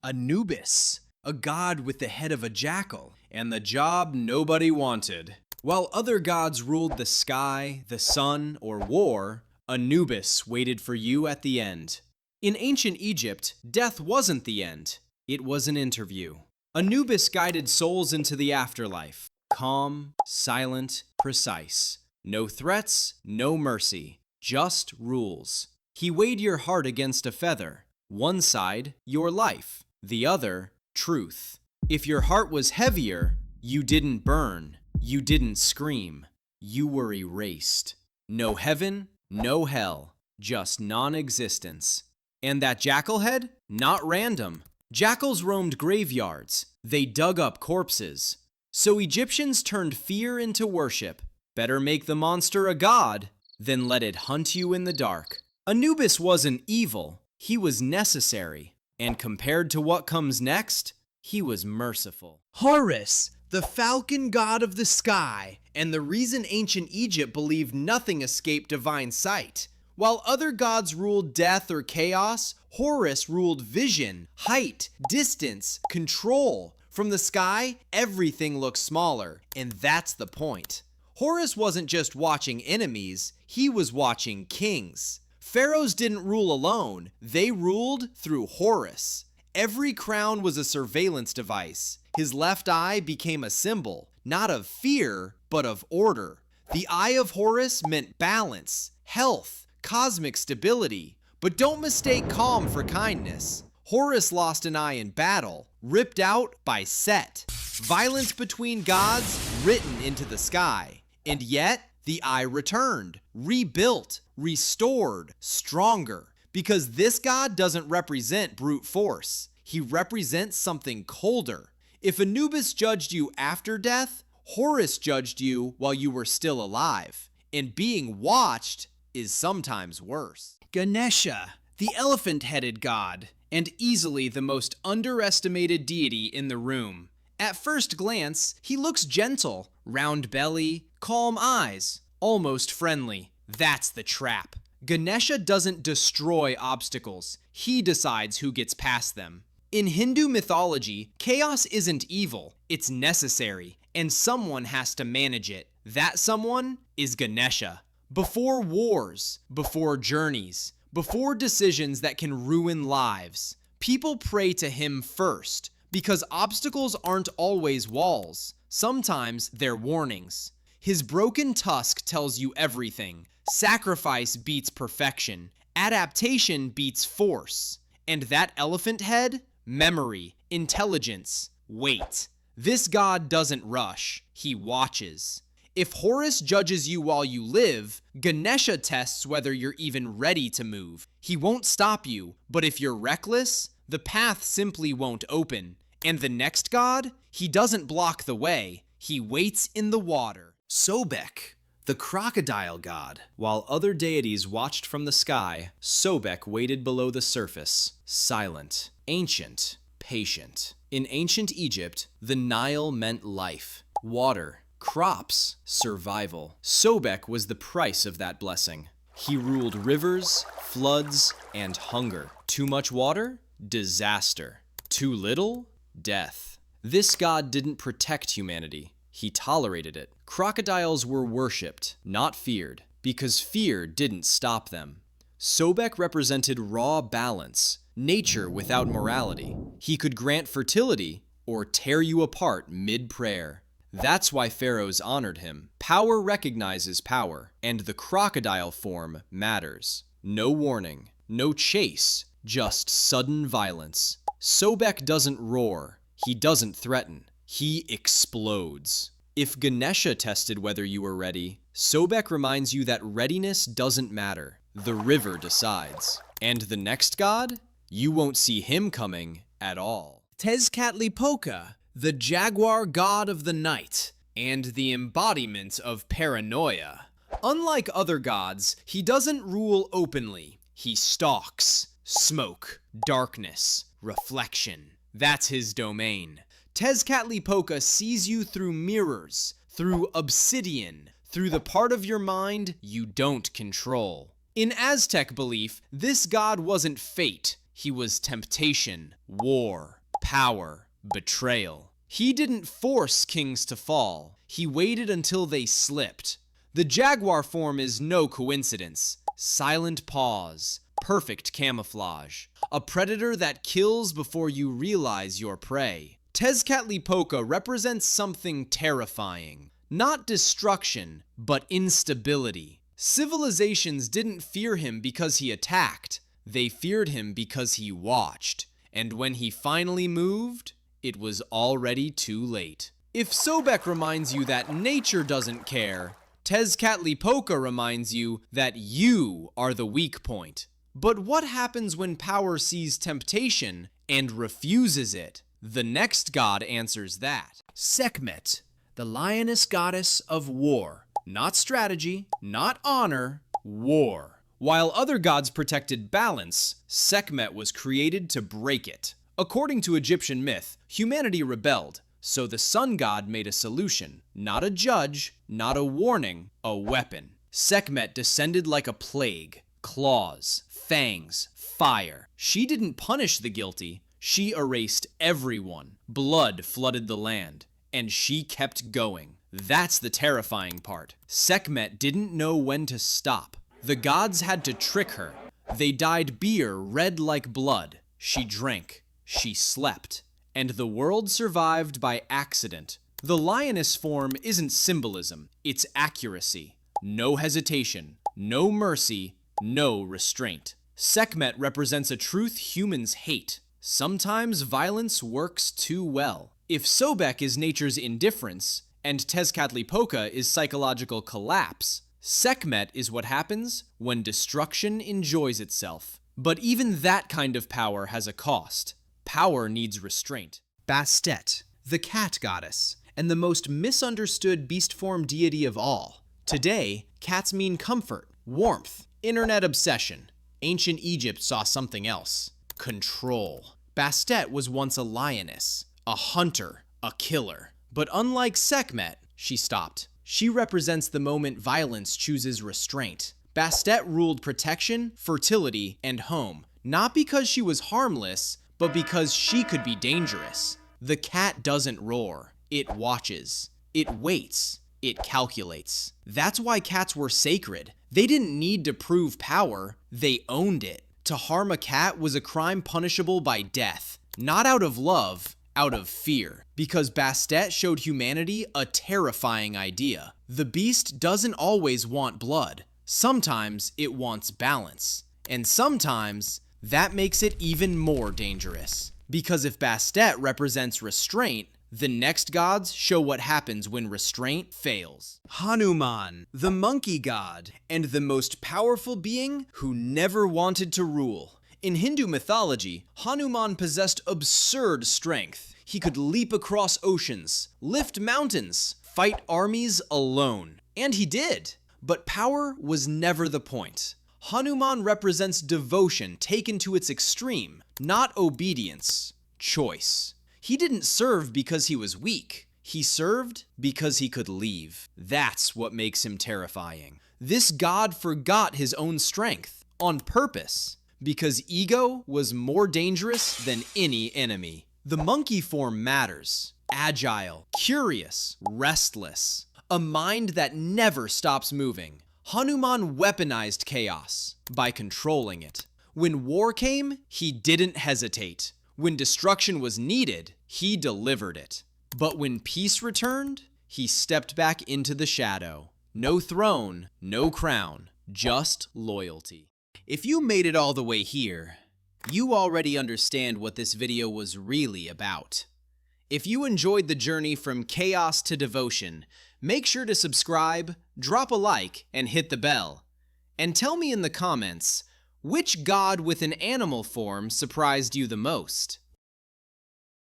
Anubis, a god with the head of a jackal, and the job nobody wanted. While other gods ruled the sky, the sun, or war, Anubis waited for you at the end. In ancient Egypt, death wasn't the end. It was an interview. Anubis guided souls into the afterlife. Calm, silent, precise. No threats, no mercy. Just rules. He weighed your heart against a feather. One side, your life. The other, truth. If your heart was heavier, you didn't burn. You didn't scream. You were erased. No heaven, no hell. Just non-existence. And that jackal head? Not random. Jackals roamed graveyards. They dug up corpses. So Egyptians turned fear into worship. Better make the monster a god than let it hunt you in the dark. Anubis wasn't evil. He was necessary. And compared to what comes next, he was merciful. Horus, the falcon god of the sky, and the reason ancient Egypt believed nothing escaped divine sight. While other gods ruled death or chaos, Horus ruled vision, height, distance, control. From the sky, everything looks smaller, and that's the point. Horus wasn't just watching enemies, he was watching kings. Pharaohs didn't rule alone, they ruled through Horus. Every crown was a surveillance device. His left eye became a symbol, not of fear, but of order. The eye of Horus meant balance, health, cosmic stability. But don't mistake calm for kindness. Horus lost an eye in battle, ripped out by Set. Violence between gods written into the sky. And yet, the eye returned, rebuilt, restored, stronger. Because this god doesn't represent brute force. He represents something colder. If Anubis judged you after death, Horus judged you while you were still alive. And being watched is sometimes worse. Ganesha, the elephant-headed god, and easily the most underestimated deity in the room. At first glance, he looks gentle, round belly, calm eyes, almost friendly. That's the trap. Ganesha doesn't destroy obstacles. He decides who gets past them. In Hindu mythology, chaos isn't evil, it's necessary, and someone has to manage it. That someone is Ganesha. Before wars, before journeys, before decisions that can ruin lives, people pray to him first, because obstacles aren't always walls. Sometimes they're warnings. His broken tusk tells you everything. Sacrifice beats perfection. Adaptation beats force. And that elephant head? Memory, intelligence, weight. This god doesn't rush. He watches. If Horus judges you while you live, Ganesha tests whether you're even ready to move. He won't stop you, but if you're reckless, the path simply won't open. And the next god? He doesn't block the way. He waits in the water. Sobek, the crocodile god. While other deities watched from the sky, Sobek waited below the surface, silent, ancient, patient. In ancient Egypt, the Nile meant life, water, crops, survival. Sobek was the price of that blessing. He ruled rivers, floods, and hunger. Too much water? Disaster. Too little? Death. This god didn't protect humanity. He tolerated it. Crocodiles were worshipped, not feared, because fear didn't stop them. Sobek represented raw balance, nature without morality. He could grant fertility or tear you apart mid-prayer. That's why pharaohs honored him. Power recognizes power, and the crocodile form matters. No warning, no chase, just sudden violence. Sobek doesn't roar. He doesn't threaten. He explodes. If Ganesha tested whether you were ready, Sobek reminds you that readiness doesn't matter. The river decides. And the next god? You won't see him coming at all. Tezcatlipoca, the jaguar god of the night, and the embodiment of paranoia. Unlike other gods, he doesn't rule openly. He stalks. Smoke, darkness, reflection. That's his domain. Tezcatlipoca sees you through mirrors, through obsidian, through the part of your mind you don't control. In Aztec belief, this god wasn't fate. He was temptation, war, power, betrayal. He didn't force kings to fall. He waited until they slipped. The jaguar form is no coincidence. Silent pause, perfect camouflage. A predator that kills before you realize your prey. Tezcatlipoca represents something terrifying. Not destruction, but instability. Civilizations didn't fear him because he attacked. They feared him because he watched. And when he finally moved, it was already too late. If Sobek reminds you that nature doesn't care, Tezcatlipoca reminds you that you are the weak point. But what happens when power sees temptation and refuses it? The next god answers that. Sekhmet, the lioness goddess of war. Not strategy, not honor, war. While other gods protected balance, Sekhmet was created to break it. According to Egyptian myth, humanity rebelled, so the sun god made a solution. Not a judge, not a warning, a weapon. Sekhmet descended like a plague. Claws, fangs, fire. She didn't punish the guilty. She erased everyone. Blood flooded the land. And she kept going. That's the terrifying part. Sekhmet didn't know when to stop. The gods had to trick her. They dyed beer red like blood. She drank. She slept. And the world survived by accident. The lioness form isn't symbolism. It's accuracy. No hesitation. No mercy. No restraint. Sekhmet represents a truth humans hate. Sometimes violence works too well. If Sobek is nature's indifference, and Tezcatlipoca is psychological collapse, Sekhmet is what happens when destruction enjoys itself. But even that kind of power has a cost. Power needs restraint. Bastet, the cat goddess, and the most misunderstood beast form deity of all. Today, cats mean comfort, warmth, internet obsession. Ancient Egypt saw something else. Control. Bastet was once a lioness, a hunter, a killer. But unlike Sekhmet, she stopped. She represents the moment violence chooses restraint. Bastet ruled protection, fertility, and home, not because she was harmless, but because she could be dangerous. The cat doesn't roar. It watches. It waits. It calculates. That's why cats were sacred. They didn't need to prove power. They owned it. To harm a cat was a crime punishable by death. Not out of love, out of fear. Because Bastet showed humanity a terrifying idea. The beast doesn't always want blood. Sometimes it wants balance. And sometimes that makes it even more dangerous. Because if Bastet represents restraint, the next gods show what happens when restraint fails. Hanuman, the monkey god, and the most powerful being who never wanted to rule. In Hindu mythology, Hanuman possessed absurd strength. He could leap across oceans, lift mountains, fight armies alone. And he did. But power was never the point. Hanuman represents devotion taken to its extreme, not obedience, choice. He didn't serve because he was weak. He served because he could leave. That's what makes him terrifying. This god forgot his own strength on purpose because ego was more dangerous than any enemy. The monkey form matters. Agile, curious, restless. A mind that never stops moving. Hanuman weaponized chaos by controlling it. When war came, he didn't hesitate. When destruction was needed, he delivered it. But when peace returned, he stepped back into the shadow. No throne, no crown, just loyalty. If you made it all the way here, you already understand what this video was really about. If you enjoyed the journey from chaos to devotion, make sure to subscribe, drop a like, and hit the bell. And tell me in the comments, which god with an animal form surprised you the most?